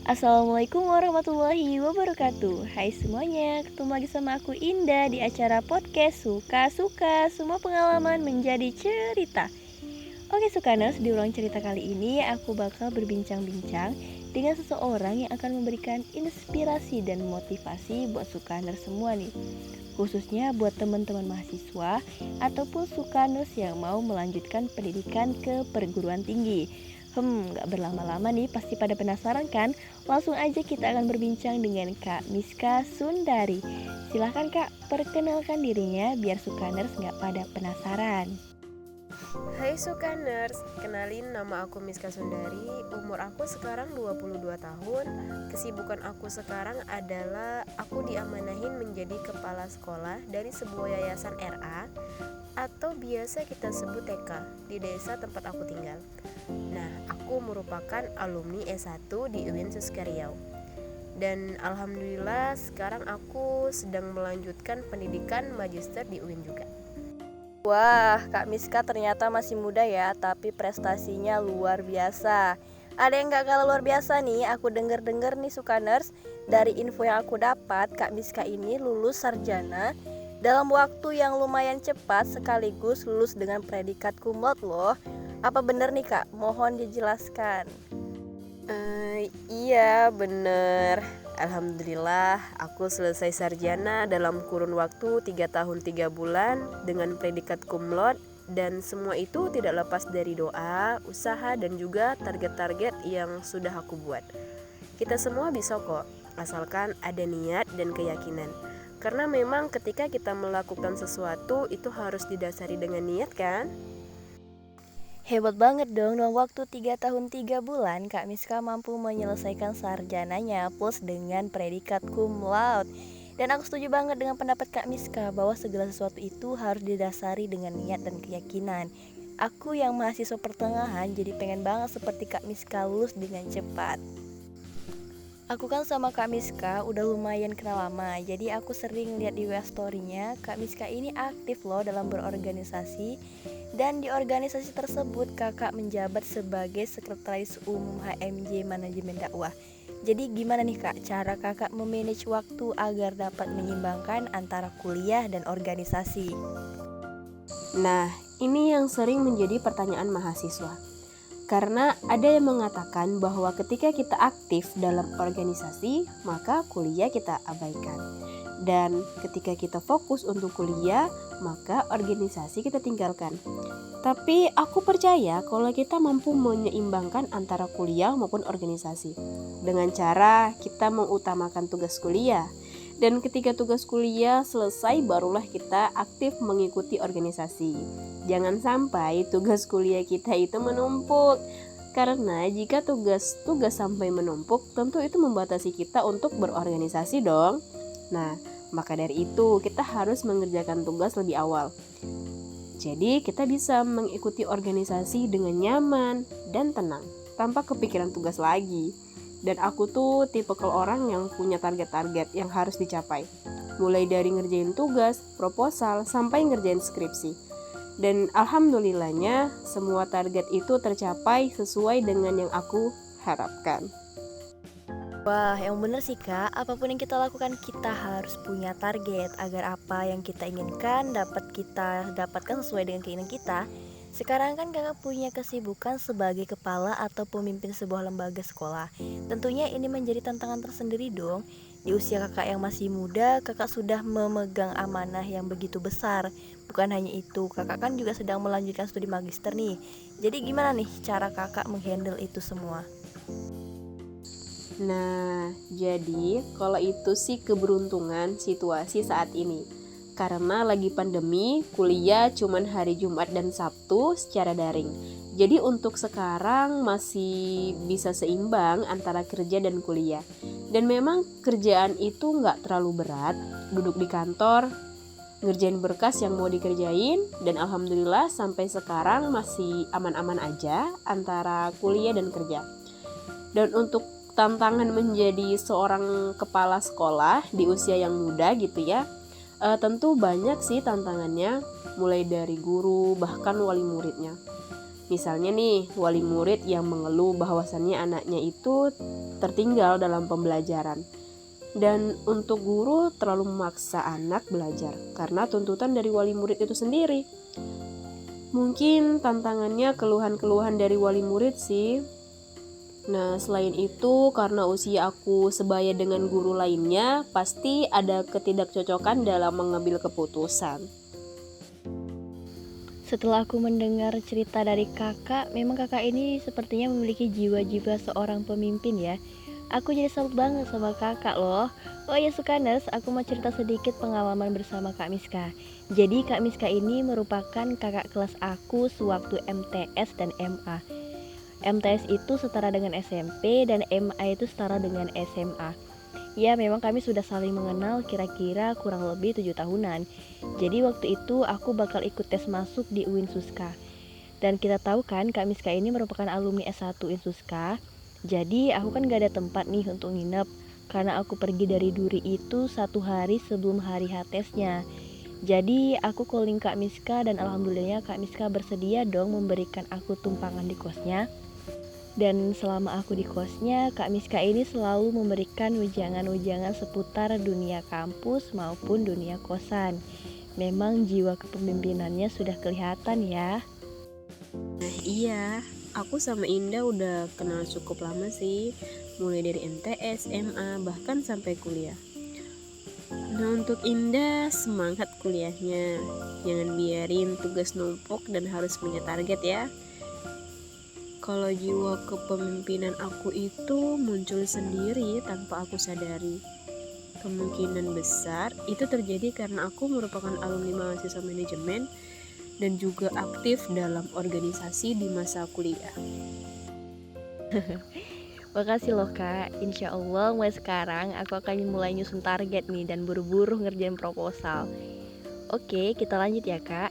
Assalamualaikum warahmatullahi wabarakatuh. Hai semuanya, ketemu lagi sama aku Indah di acara podcast Suka-Suka Semua Pengalaman Menjadi Cerita. Oke Sukaners, di ulang cerita kali ini aku bakal berbincang-bincang dengan seseorang yang akan memberikan inspirasi dan motivasi buat Sukaners semua nih. Khususnya buat teman-teman mahasiswa ataupun Sukaners yang mau melanjutkan pendidikan ke perguruan tinggi. Gak berlama-lama nih, pasti pada penasaran kan? Langsung aja kita akan berbincang dengan Kak Miska Sundari. Silahkan Kak, perkenalkan dirinya biar Sukaners gak pada penasaran. Hai Sukaners, kenalin nama aku Miska Sundari. Umur aku sekarang 22 tahun. Kesibukan aku sekarang adalah aku diamanahin menjadi kepala sekolah dari sebuah yayasan RA atau biasa kita sebut TK di desa tempat aku tinggal. Nah, aku merupakan alumni S1 di UIN Suska Riau. Dan alhamdulillah sekarang aku sedang melanjutkan pendidikan magister di UIN juga. Wah, Kak Miska ternyata masih muda ya, tapi prestasinya luar biasa. Ada yang gak kalah luar biasa nih, aku denger nih Sukaners. Dari info yang aku dapat, Kak Miska ini lulus sarjana dalam waktu yang lumayan cepat sekaligus lulus dengan predikat cum laude loh. Apa bener nih Kak? Mohon dijelaskan. Iya bener. Alhamdulillah aku selesai sarjana dalam kurun waktu 3 tahun 3 bulan dengan predikat cum laude. Dan semua itu tidak lepas dari doa, usaha dan juga target-target yang sudah aku buat. Kita semua bisa kok, asalkan ada niat dan keyakinan. Karena memang ketika kita melakukan sesuatu itu harus didasari dengan niat kan? Hebat banget dong, dalam waktu 3 tahun 3 bulan Kak Miska mampu menyelesaikan sarjananya plus dengan predikat cum laude. Dan aku setuju banget dengan pendapat Kak Miska bahwa segala sesuatu itu harus didasari dengan niat dan keyakinan. Aku yang mahasiswa pertengahan jadi pengen banget seperti Kak Miska lulus dengan cepat. Aku kan sama Kak Miska udah lumayan kenal lama, jadi aku sering lihat di WA story-nya Kak Miska ini aktif loh dalam berorganisasi. Dan di organisasi tersebut kakak menjabat sebagai Sekretaris Umum HMJ Manajemen Dakwah. Jadi gimana nih Kak cara kakak memanage waktu agar dapat menyeimbangkan antara kuliah dan organisasi? Nah, ini yang sering menjadi pertanyaan mahasiswa. Karena ada yang mengatakan bahwa ketika kita aktif dalam organisasi, maka kuliah kita abaikan. Dan ketika kita fokus untuk kuliah, maka organisasi kita tinggalkan. Tapi aku percaya kalau kita mampu menyeimbangkan antara kuliah maupun organisasi dengan cara kita mengutamakan tugas kuliah. Dan ketika tugas kuliah selesai barulah kita aktif mengikuti organisasi. Jangan sampai tugas kuliah kita itu menumpuk. Karena jika tugas sampai menumpuk, tentu itu membatasi kita untuk berorganisasi dong. Nah, maka dari itu kita harus mengerjakan tugas lebih awal. Jadi kita bisa mengikuti organisasi dengan nyaman dan tenang, tanpa kepikiran tugas lagi. Dan aku tuh tipe orang yang punya target-target yang harus dicapai. Mulai dari ngerjain tugas, proposal, sampai ngerjain skripsi. Dan alhamdulillahnya semua target itu tercapai sesuai dengan yang aku harapkan. Wah, yang bener sih Kak, apapun yang kita lakukan kita harus punya target agar apa yang kita inginkan dapat kita dapatkan sesuai dengan keinginan kita. Sekarang kan kakak punya kesibukan sebagai kepala atau pemimpin sebuah lembaga sekolah. Tentunya ini menjadi tantangan tersendiri dong. Di usia kakak yang masih muda, kakak sudah memegang amanah yang begitu besar. Bukan hanya itu, kakak kan juga sedang melanjutkan studi magister nih. Jadi gimana nih cara kakak menghandle itu semua? Nah, jadi kalau itu sih keberuntungan situasi saat ini. Karena lagi pandemi, kuliah cuman hari Jumat dan Sabtu secara daring. Jadi untuk sekarang masih bisa seimbang antara kerja dan kuliah. Dan memang kerjaan itu gak terlalu berat. Duduk di kantor, ngerjain berkas yang mau dikerjain. Dan alhamdulillah sampai sekarang masih aman-aman aja antara kuliah dan kerja. Dan untuk tantangan menjadi seorang kepala sekolah di usia yang muda gitu ya, tentu banyak sih tantangannya, mulai dari guru bahkan wali muridnya. Misalnya nih, wali murid yang mengeluh bahwasannya anaknya itu tertinggal dalam pembelajaran. Dan untuk guru terlalu memaksa anak belajar karena tuntutan dari wali murid itu sendiri. Mungkin tantangannya keluhan-keluhan dari wali murid sih. Nah, selain itu karena usia aku sebaya dengan guru lainnya, pasti ada ketidakcocokan dalam mengambil keputusan. Setelah aku mendengar cerita dari kakak, memang kakak ini sepertinya memiliki jiwa-jiwa seorang pemimpin ya. Aku jadi salut banget sama kakak loh. Oh ya Sukanes, aku mau cerita sedikit pengalaman bersama Kak Miska. Jadi Kak Miska ini merupakan kakak kelas aku sewaktu MTS dan MA. MTS itu setara dengan SMP dan MA itu setara dengan SMA. Ya memang kami sudah saling mengenal kira-kira kurang lebih 7 tahunan. Jadi waktu itu aku bakal ikut tes masuk di UIN Suska. Dan kita tahu kan Kak Miska ini merupakan alumni S1 UIN Suska. Jadi aku kan gak ada tempat nih untuk nginep. Karena aku pergi dari Duri itu 1 hari sebelum hari H tesnya. Jadi aku calling Kak Miska dan alhamdulillahnya Kak Miska bersedia dong memberikan aku tumpangan di kosnya. Dan selama aku di kosnya, Kak Miska ini selalu memberikan ujangan-ujangan seputar dunia kampus maupun dunia kosan. Memang jiwa kepemimpinannya sudah kelihatan ya. Nah iya, aku sama Indah udah kenal cukup lama sih, mulai dari MTS, MA, bahkan sampai kuliah. Nah untuk Indah, semangat kuliahnya, jangan biarin tugas numpuk dan harus punya target ya. Kalau jiwa kepemimpinan aku itu muncul sendiri tanpa aku sadari. Kemungkinan besar itu terjadi karena aku merupakan alumni mahasiswa manajemen dan juga aktif dalam organisasi di masa kuliah. Makasih loh Kak, insya Allah mulai sekarang aku akan mulai nyusun target nih dan buru-buru ngerjain proposal. Oke, kita lanjut ya Kak.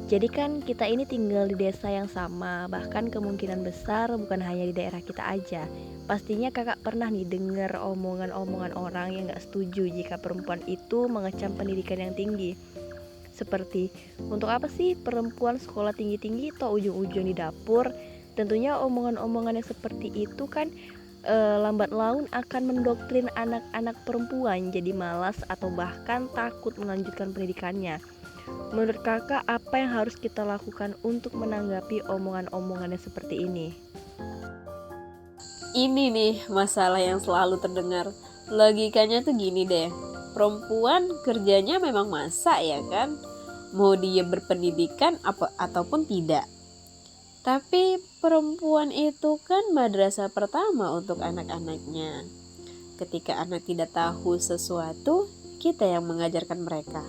Jadi kan kita ini tinggal di desa yang sama, bahkan kemungkinan besar bukan hanya di daerah kita aja. Pastinya kakak pernah nih dengar omongan-omongan orang yang gak setuju jika perempuan itu mengecam pendidikan yang tinggi. Seperti, untuk apa sih perempuan sekolah tinggi-tinggi atau ujung-ujung di dapur? Tentunya omongan-omongan yang seperti itu kan lambat laun akan mendoktrin anak-anak perempuan jadi malas atau bahkan takut melanjutkan pendidikannya. Menurut kakak, apa yang harus kita lakukan untuk menanggapi omongan-omongannya seperti ini? Ini nih masalah yang selalu terdengar. Logikanya tuh gini deh, perempuan kerjanya memang masak ya kan, mau dia berpendidikan ataupun tidak. Tapi perempuan itu kan madrasah pertama untuk anak-anaknya. Ketika anak tidak tahu sesuatu, kita yang mengajarkan mereka.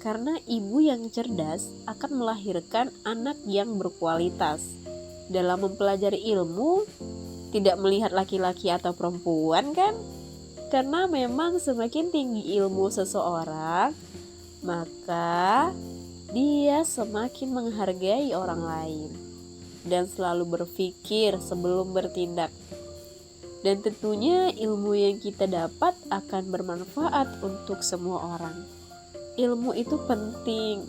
Karena ibu yang cerdas akan melahirkan anak yang berkualitas. Dalam mempelajari ilmu, tidak melihat laki-laki atau perempuan kan? Karena memang semakin tinggi ilmu seseorang, maka dia semakin menghargai orang lain dan selalu berpikir sebelum bertindak. Dan tentunya ilmu yang kita dapat akan bermanfaat untuk semua orang. Ilmu itu penting,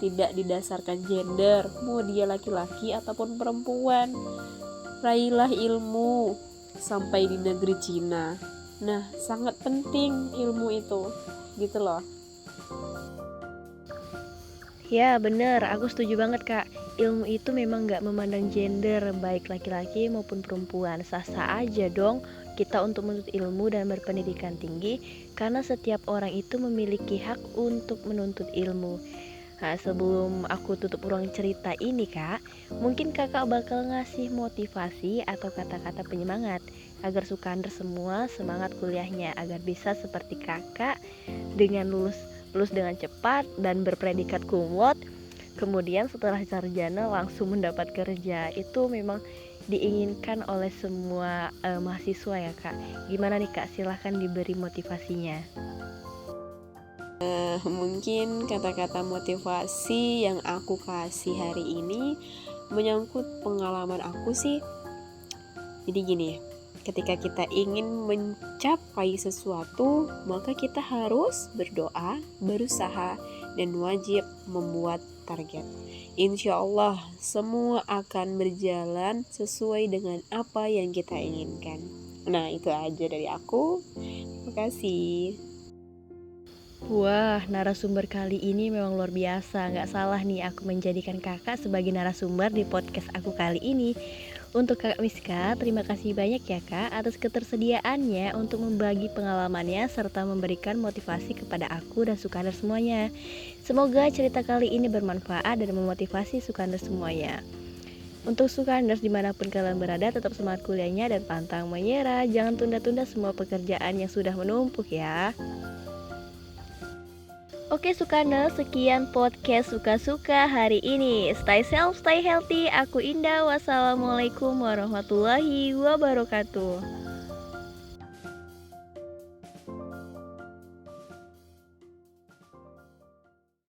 tidak didasarkan gender, mau dia laki-laki ataupun perempuan. Raihlah ilmu sampai di negeri Cina. Nah, sangat penting ilmu itu, gitu loh. Ya bener, aku setuju banget Kak. Ilmu itu memang gak memandang gender, baik laki-laki maupun perempuan. Sah-sah aja dong kita untuk menuntut ilmu dan berpendidikan tinggi, karena setiap orang itu memiliki hak untuk menuntut ilmu. Nah, sebelum aku tutup ruang cerita ini Kak, mungkin kakak bakal ngasih motivasi atau kata-kata penyemangat agar Sukander semua semangat kuliahnya, agar bisa seperti kakak dengan lulus dengan cepat dan berpredikat cum laude. Kemudian setelah sarjana langsung mendapat kerja. Itu memang diinginkan oleh semua mahasiswa ya Kak. Gimana nih Kak, silahkan diberi motivasinya. Mungkin kata-kata motivasi yang aku kasih hari ini menyangkut pengalaman aku sih. Jadi gini, ketika kita ingin mencapai sesuatu, maka kita harus berdoa, berusaha, dan wajib membuat target. Insya Allah semua akan berjalan sesuai dengan apa yang kita inginkan. Nah, itu aja dari aku. Terima kasih. Wah, narasumber kali ini memang luar biasa. Nggak salah nih aku menjadikan kakak sebagai narasumber di podcast aku kali ini. Untuk Kak Miska, terima kasih banyak ya Kak atas ketersediaannya untuk membagi pengalamannya serta memberikan motivasi kepada aku dan Sukandar semuanya. Semoga cerita kali ini bermanfaat dan memotivasi Sukandar semuanya. Untuk Sukandar dimanapun kalian berada, tetap semangat kuliahnya dan pantang menyerah. Jangan tunda-tunda semua pekerjaan yang sudah menumpuk ya. Oke Sukandar, sekian podcast Suka-Suka hari ini. Stay safe, stay healthy. Aku Indah. Wassalamualaikum warahmatullahi wabarakatuh.